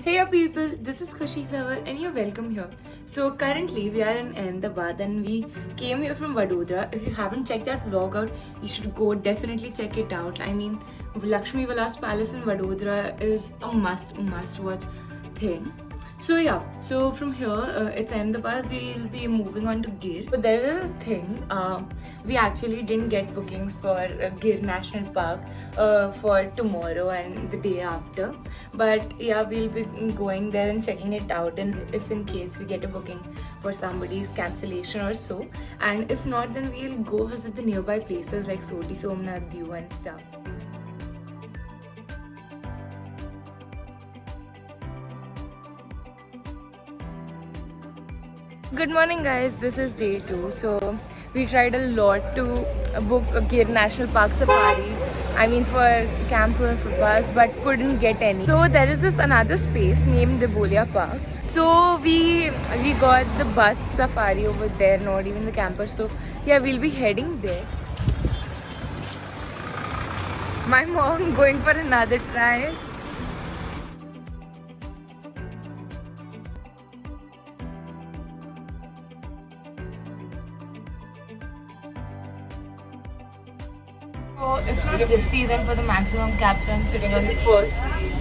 Hey up people, this is Khushi Savar and you're welcome here. So currently we are in Ahmedabad and we came here from Vadodara. If you haven't checked that vlog out, you should go definitely check it out. I mean, Lakshmi Vilas Palace in Vadodara is a must watch thing. So yeah, so from here it's Ahmedabad. We'll be moving on to Gir. But there is this thing. We actually didn't get bookings for Gir National Park for tomorrow and the day after. But yeah, we'll be going there and checking it out. And if in case we get a booking for somebody's cancellation or so, and if not, then we'll go visit the nearby places like Soti Somnath View and stuff. Good morning guys, this is day 2. So we tried a lot to book a Gir National Park safari. I mean for camper, for bus, but couldn't get any. So there is this another space named the Bolia Park. So we got the bus safari over there, not even the camper. So yeah, we'll be heading there. My mom going for another try. So if not gypsy, then for the maximum capture, I'm sitting on the first seat.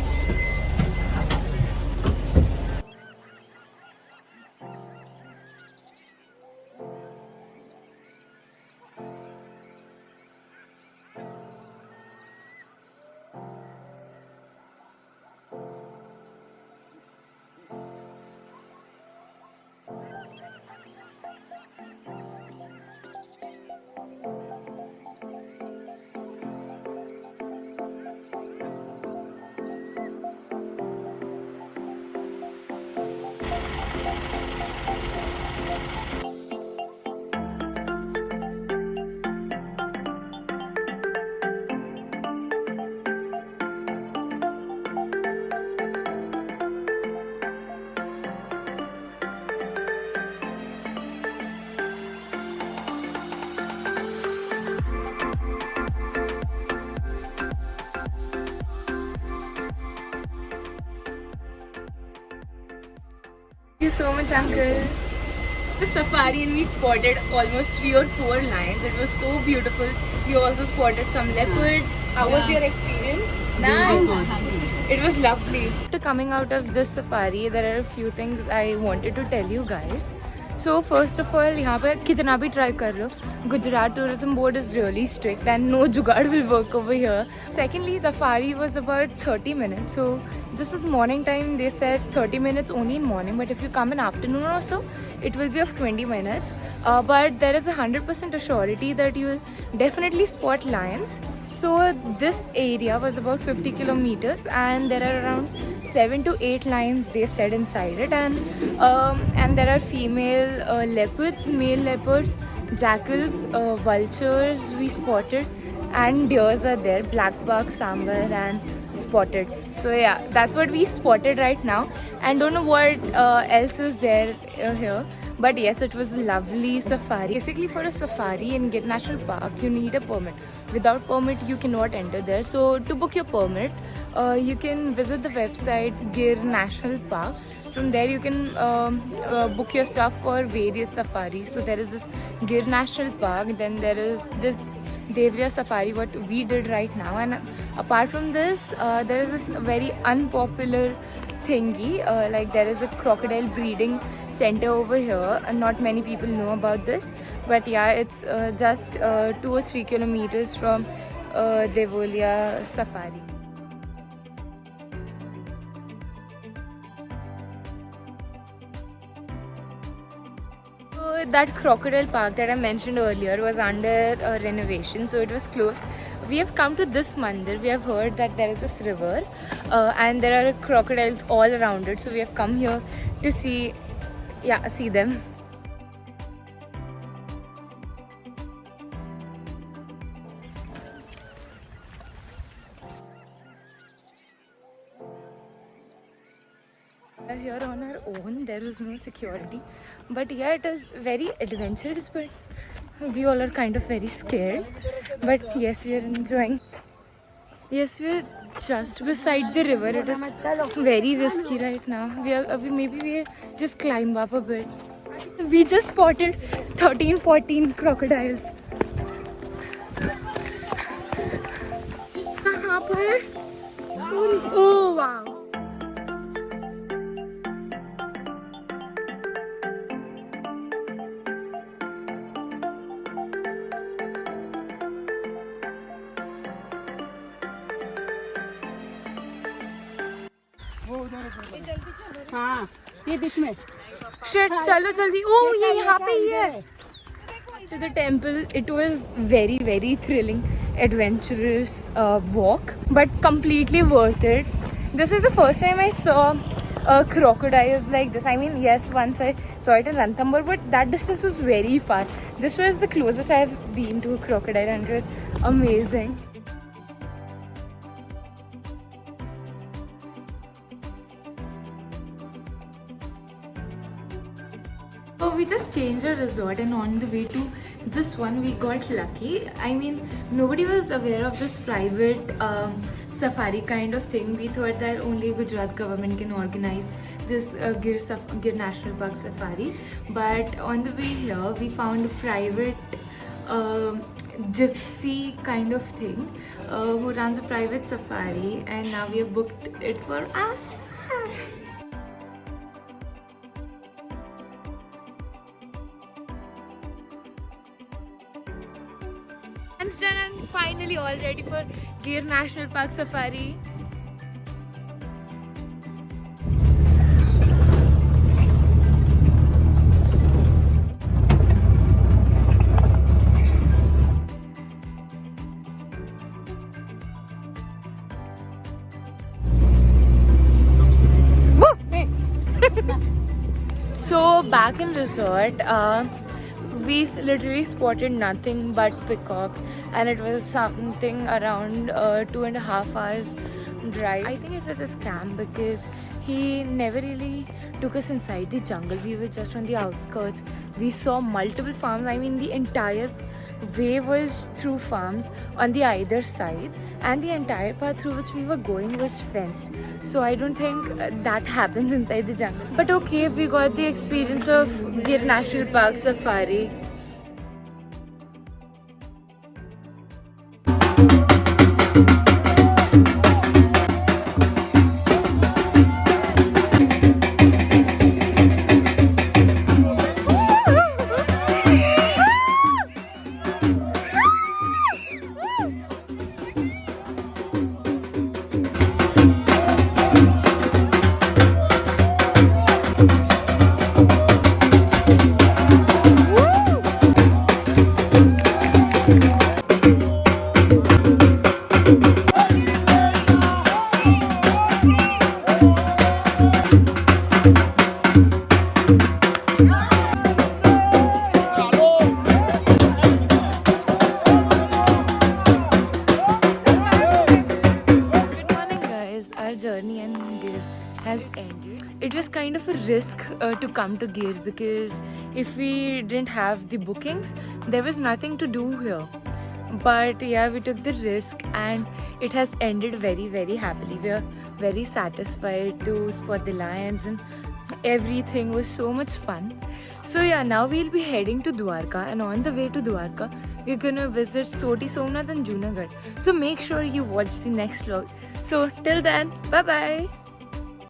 Thank you so much, uncle. The safari and we spotted almost 3 or 4 lions. It was so beautiful. We also spotted some leopards. How was your experience? Nice. It was lovely. After coming out of this safari, there are a few things I wanted to tell you guys. So first of all, यहाँ पे कितना भी try कर लो, Gujarat Tourism Board is really strict and no jugaad will work over here. Secondly, safari was about 30 minutes. So this is morning time. They said 30 minutes only in morning, but if you come in afternoon or so, it will be of 20 minutes. But there is 100% assurity that you will definitely spot lions. So this area was about 50 kilometers and there are around 7 to 8 lions, they said, inside it, and there are female leopards, male leopards, jackals, vultures we spotted, and deers are there, black buck, sambar and spotted. So yeah, that's what we spotted right now, and don't know what else is there here. But yes, it was a lovely safari. Basically, for a safari in Gir National Park, you need a permit. Without permit, you cannot enter there. So to book your permit, you can visit the website Gir National Park. From there, you can book your stuff for various safaris. So there is this Gir National Park. Then there is this Devriya Safari, what we did right now. And apart from this, there is this very unpopular thingy. Like there is a crocodile breeding center over here, and not many people know about this, but yeah, it's just 2 or 3 kilometers from Devolia Safari. So that crocodile park that I mentioned earlier was under renovation, so it was closed. We have come to this mandir. We have heard that there is this river and there are crocodiles all around it, so we have come here to see them. We are here on our own. There is no security, but yeah, it is very adventurous, but we all are kind of very scared. But yes, we are enjoying. Yes, we are just beside the river. It is very risky right now. Maybe we just climb up a bit. We just spotted 13-14 crocodiles. कहाँ पर? Oh wow! हाँ ये बीच में Shit, चलो जल्दी. Oh, ये यहाँ पे ही है. To the temple, it was very thrilling, adventurous walk, but completely worth it. This is the first time I saw crocodiles like this. I mean, yes, once I saw it in Ranthambore, but that distance was very far. This was the closest I've been to a crocodile, and it was amazing. So we just changed our resort, and on the way to this one we got lucky. I mean, nobody was aware of this private safari kind of thing. We thought that only Gujarat government can organize this Gir National Park safari. But on the way here we found a private gypsy kind of thing who runs a private safari, and now we have booked it for us. Done, and finally all ready for Gir National Park safari. So back in resort, we literally spotted nothing but peacocks, and it was something around 2.5 hours drive. I think it was a scam because he never really took us inside the jungle. We were just on the outskirts. We saw multiple farms. I mean, the entire way was through farms on the either side, and the entire path through which we were going was fenced. So I don't think that happens inside the jungle. But okay, we got the experience of Gir National Park safari. Journey in Gir has ended. It was kind of a risk to come to Gir because if we didn't have the bookings, there was nothing to do here. But yeah, we took the risk and it has ended very happily. We are very satisfied to spot the lions, and everything was so much fun. So yeah, now we'll be heading to Dwarka, and on the way to Dwarka we're gonna visit Soti Somnath and Junagadh. So make sure you watch the next vlog. So till then, bye bye.